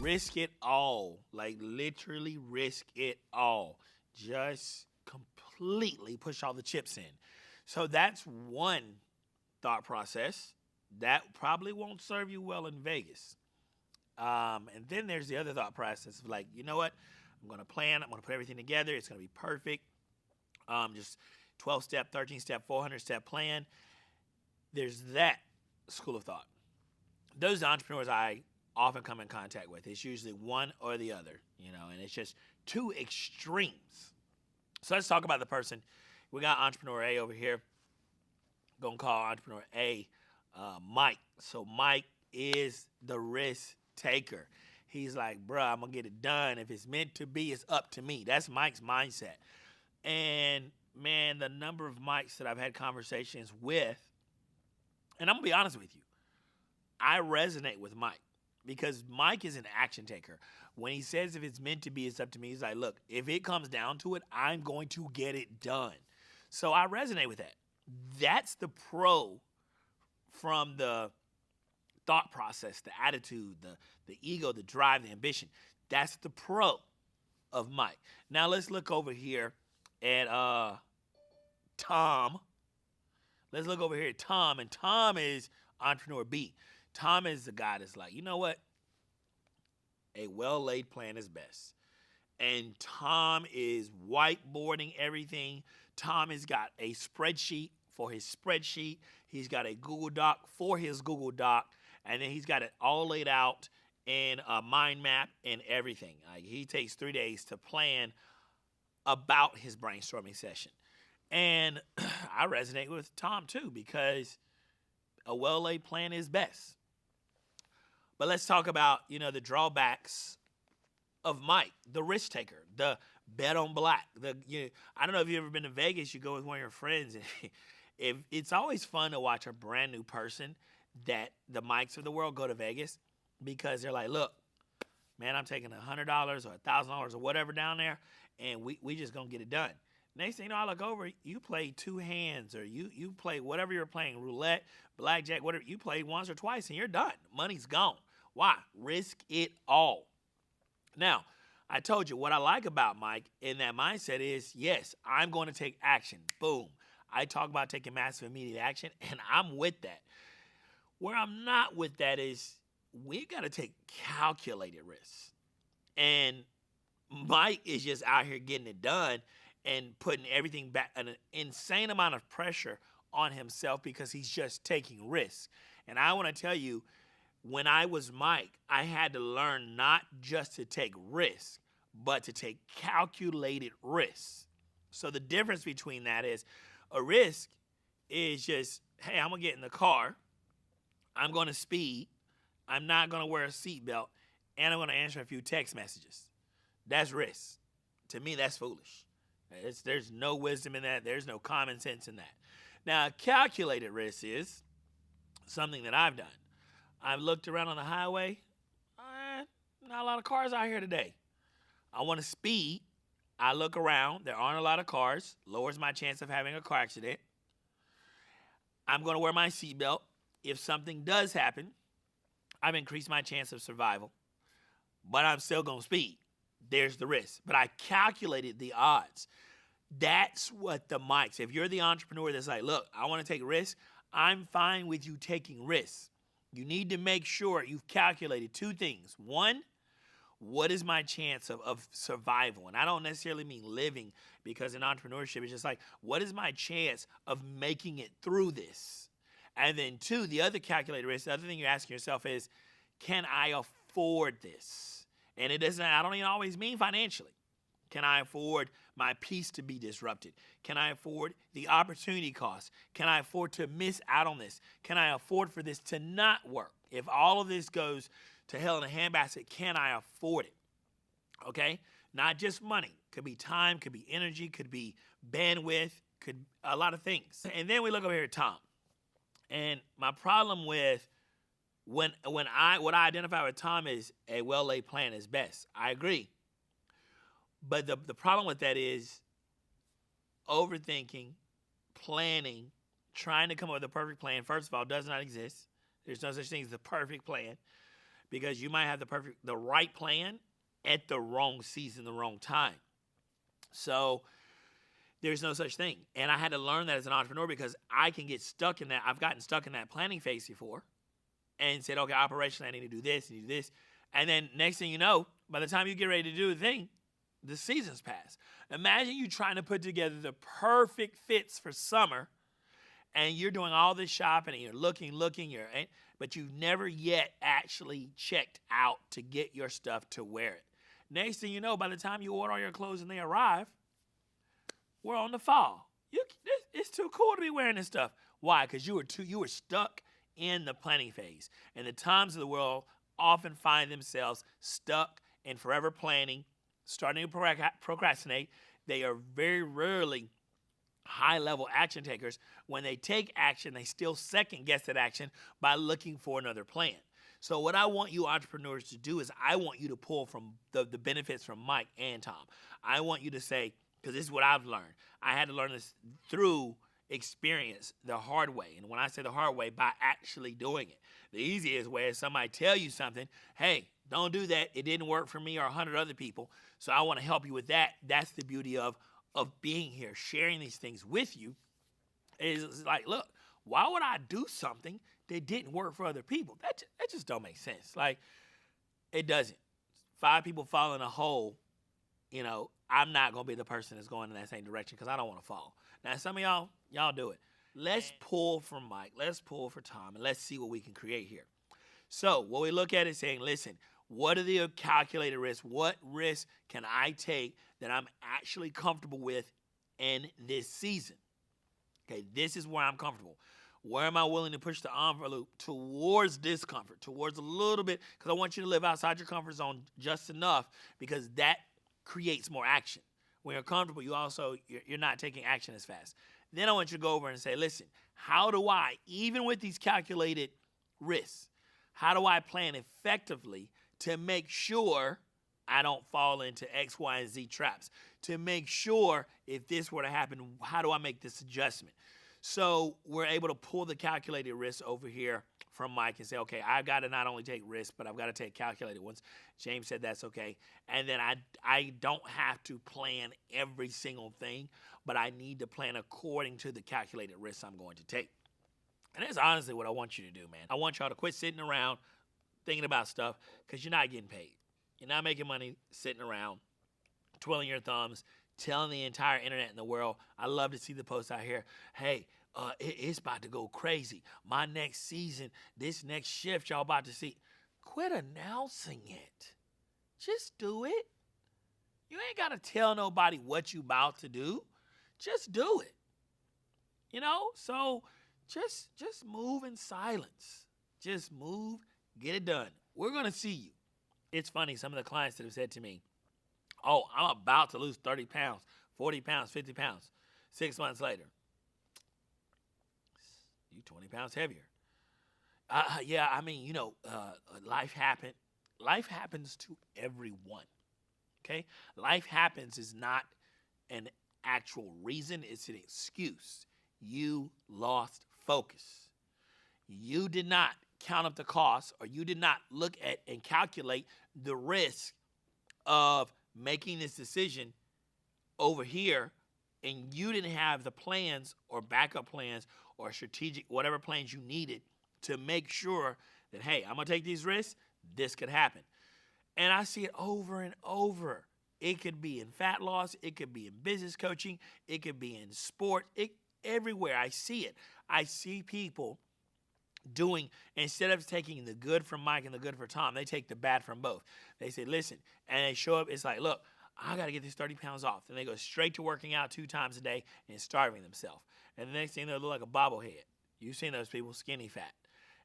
Risk it all. Like literally risk it all. Just completely push all the chips in. So that's one thought process that probably won't serve you well in Vegas. And then there's the other thought process of like, you know what? I'm going to plan. I'm going to put everything together. It's going to be perfect. Just 12-step, 13-step, 400-step plan. There's that school of thought. Those entrepreneurs I often come in contact with. It's usually one or the other, and it's just two extremes. So let's talk about the person. We got entrepreneur A over here. Gonna call entrepreneur A Mike. So Mike is the risk taker. He's like, bruh, I'm gonna get it done. If it's meant to be, it's up to me. That's Mike's mindset. And man, the number of Mikes that I've had conversations with, and I'm gonna be honest with you, I resonate with Mike because Mike is an action taker. When he says if it's meant to be, it's up to me, he's like, look, if it comes down to it, I'm going to get it done. So I resonate with that. That's the pro from the thought process, the attitude, the ego, the drive, the ambition. That's the pro of Mike. Now let's look over here at Tom. Let's look over here at Tom, and Tom is entrepreneur B. Tom is the guy that's like, you know what? A well-laid plan is best. And Tom is whiteboarding everything. Tom has got a spreadsheet for his spreadsheet. He's got a Google Doc for his Google Doc. And then he's got it all laid out in a mind map and everything. Like he takes 3 days to plan about his brainstorming session. And I resonate with Tom too because a well-laid plan is best. But let's talk about, the drawbacks of Mike, the risk taker, the bet on black. I don't know if you've ever been to Vegas. You go with one of your friends. And if it's always fun to watch a brand new person that the Mikes of the world go to Vegas because they're like, look, man, I'm taking $100 or $1,000 or whatever down there, and we just gonna get it done. Next thing you know, I look over, you play two hands or you play whatever you're playing, roulette, blackjack, whatever. You play once or twice and you're done. Money's gone. Why? Risk it all. Now, I told you what I like about Mike in that mindset is, yes, I'm going to take action. Boom. I talk about taking massive immediate action, and I'm with that. Where I'm not with that is we got to take calculated risks. And Mike is just out here getting it done and putting everything back, an insane amount of pressure on himself because he's just taking risks. And I want to tell you, when I was Mike, I had to learn not just to take risks, but to take calculated risks. So the difference between that is a risk is just, hey, I'm going to get in the car. I'm going to speed. I'm not going to wear a seatbelt. And I'm going to answer a few text messages. That's risk. To me, that's foolish. There's no wisdom in that. There's no common sense in that. Now, calculated risk is something that I've done. I've looked around on the highway. Not a lot of cars out here today. I want to speed. I look around. There aren't a lot of cars. Lowers my chance of having a car accident. I'm going to wear my seatbelt. If something does happen, I've increased my chance of survival. But I'm still going to speed. There's the risk. But I calculated the odds. That's what the Mikes. If you're the entrepreneur that's like, look, I want to take risks, I'm fine with you taking risks. You need to make sure you've calculated two things. One, what is my chance of survival? And I don't necessarily mean living, because in entrepreneurship, it's just like, what is my chance of making it through this? And then two, the other calculated risk, the other thing you're asking yourself is, can I afford this? And it doesn't, I don't even always mean financially. Can I afford my peace to be disrupted? Can I afford the opportunity cost? Can I afford to miss out on this? Can I afford for this to not work? If all of this goes to hell in a handbasket, can I afford it? Okay? Not just money. Could be time, could be energy, could be bandwidth, could a lot of things. And then we look over here at Tom. And my problem with what I identify with Tom is a well-laid plan is best. I agree. But the problem with that is overthinking, planning, trying to come up with a perfect plan. First of all, does not exist. There's no such thing as the perfect plan. because you might have the right plan at the wrong season, the wrong time. So there's no such thing. And I had to learn that as an entrepreneur because I can get stuck in that. I've gotten stuck in that planning phase before and said, okay, operationally, I need to do this, and do this. And then next thing you know, by the time you get ready to do the thing, the season's passed. Imagine you trying to put together the perfect fits for summer, and you're doing all this shopping, and you're looking, but you've never yet actually checked out to get your stuff to wear it. Next thing you know, by the time you order all your clothes and they arrive, we're on the fall. It's too cool to be wearing this stuff. Why? Because you were stuck in the planning phase. And the Toms of the world often find themselves stuck in forever planning, starting to procrastinate. They are very rarely high-level action takers. When they take action, they still second-guess that action by looking for another plan. So what I want you entrepreneurs to do is I want you to pull from the benefits from Mike and Tom. I want you to say, because this is what I've learned. I had to learn this through experience the hard way. And when I say the hard way, by actually doing it. The easiest way is somebody tell you something, hey, don't do that. It didn't work for me or 100 other people. So I want to help you with that. That's the beauty of being here, sharing these things with you. Is like, look, why would I do something that didn't work for other people? That just don't make sense. Like, it doesn't. 5 people fall in a hole, I'm not going to be the person that's going in that same direction because I don't want to fall. Now, some of y'all do it. Let's pull from Mike. Let's pull for Tom, and let's see what we can create here. So what we look at is saying, listen, what are the calculated risks? What risks can I take that I'm actually comfortable with in this season? Okay, this is where I'm comfortable. Where am I willing to push the envelope towards discomfort, towards a little bit, because I want you to live outside your comfort zone just enough, because that creates more action. When you're comfortable, you're not taking action as fast. Then I want you to go over and say, listen, how do I, even with these calculated risks, how do I plan effectively to make sure I don't fall into X, Y, and Z traps? To make sure if this were to happen, how do I make this adjustment? So we're able to pull the calculated risks over here from Mike and say, okay, I've got to not only take risks, but I've got to take calculated ones. James said that's okay. And then I don't have to plan every single thing, but I need to plan according to the calculated risks I'm going to take. And that's honestly what I want you to do, man. I want y'all to quit sitting around thinking about stuff because you're not getting paid. You're not making money sitting around, twiddling your thumbs, telling the entire internet in the world. I love to see the posts out here. Hey, it's about to go crazy. My next season, this next shift y'all about to see. Quit announcing it. Just do it. You ain't got to tell nobody what you about to do. Just do it. So just move in silence. Just move, get it done. We're going to see you. It's funny, some of the clients that have said to me, oh, I'm about to lose 30 pounds, 40 pounds, 50 pounds. 6 months later, you 20 pounds heavier. Life happened. Life happens to everyone, okay? Life happens is not an actual reason. It's an excuse. You lost focus. You did not count up the costs, or you did not look at and calculate the risk of making this decision over here, and you didn't have the plans or backup plans or strategic, whatever plans you needed to make sure that, hey, I'm going to take these risks, this could happen. And I see it over and over. It could be in fat loss. It could be in business coaching. It could be in sport. Everywhere I see it. I see people doing, instead of taking the good from Mike and the good for Tom, they take the bad from both. They say, listen, and they show up, it's like, look, I got to get these 30 pounds off. Then they go straight to working out 2 times a day and starving themselves. And the next thing, they look like a bobblehead. You've seen those people, skinny fat.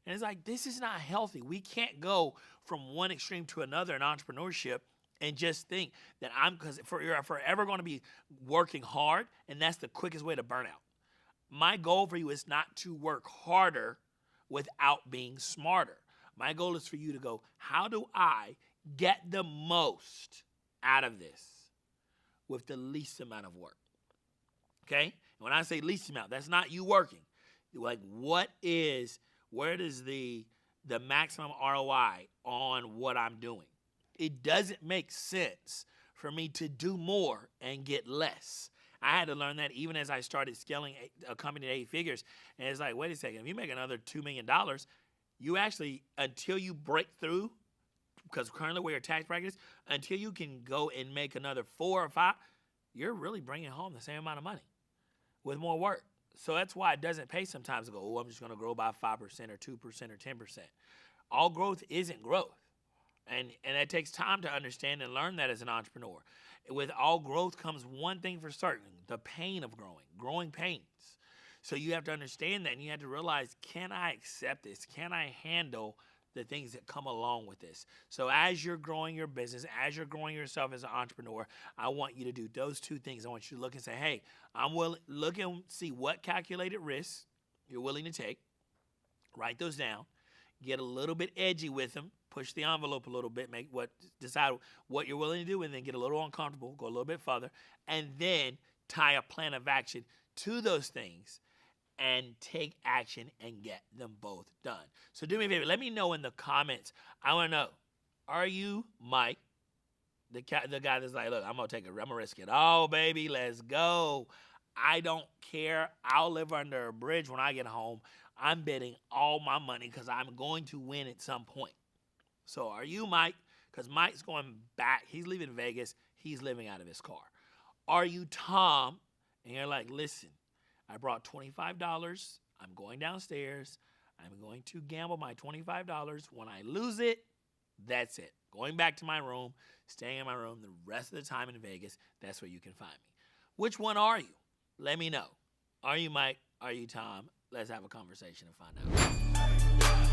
And it's like, this is not healthy. We can't go from one extreme to another in entrepreneurship and just think that you're forever going to be working hard, and that's the quickest way to burn out. My goal for you is not to work harder without being smarter. My goal is for you to go, how do I get the most out of this with the least amount of work? Okay? And when I say least amount, that's not you working. Like, where does the the maximum ROI on what I'm doing. It doesn't make sense for me to do more and get less. I had to learn that even as I started scaling a company to 8 figures. And it's like, wait a second, if you make another $2 million, you actually, until you break through, because currently where your tax bracket is, until you can go and make another 4 or 5, you're really bringing home the same amount of money with more work. So that's why it doesn't pay sometimes to go, oh, I'm just going to grow by 5% or 2% or 10%. All growth isn't growth. And it takes time to understand and learn that as an entrepreneur. With all growth comes one thing for certain, the pain of growing pains. So you have to understand that, and you have to realize, can I accept this? Can I handle the things that come along with this? So as you're growing your business, as you're growing yourself as an entrepreneur, I want you to do those 2 things. I want you to look and say, hey, I'm willing, look and see what calculated risks you're willing to take. Write those down. Get a little bit edgy with them. Push the envelope a little bit. Decide what you're willing to do, and then get a little uncomfortable. Go a little bit further, and then tie a plan of action to those things, and take action and get them both done. So do me a favor. Let me know in the comments. I want to know: are you Mike, the guy that's like, look, I'm gonna risk it all, baby. Let's go. I don't care. I'll live under a bridge when I get home. I'm betting all my money because I'm going to win at some point. So are you Mike? Because Mike's going back. He's leaving Vegas. He's living out of his car. Are you Tom? And you're like, listen, I brought $25. I'm going downstairs. I'm going to gamble my $25. When I lose it, that's it. Going back to my room, staying in my room the rest of the time in Vegas. That's where you can find me. Which one are you? Let me know. Are you Mike? Are you Tom? Let's have a conversation and find out.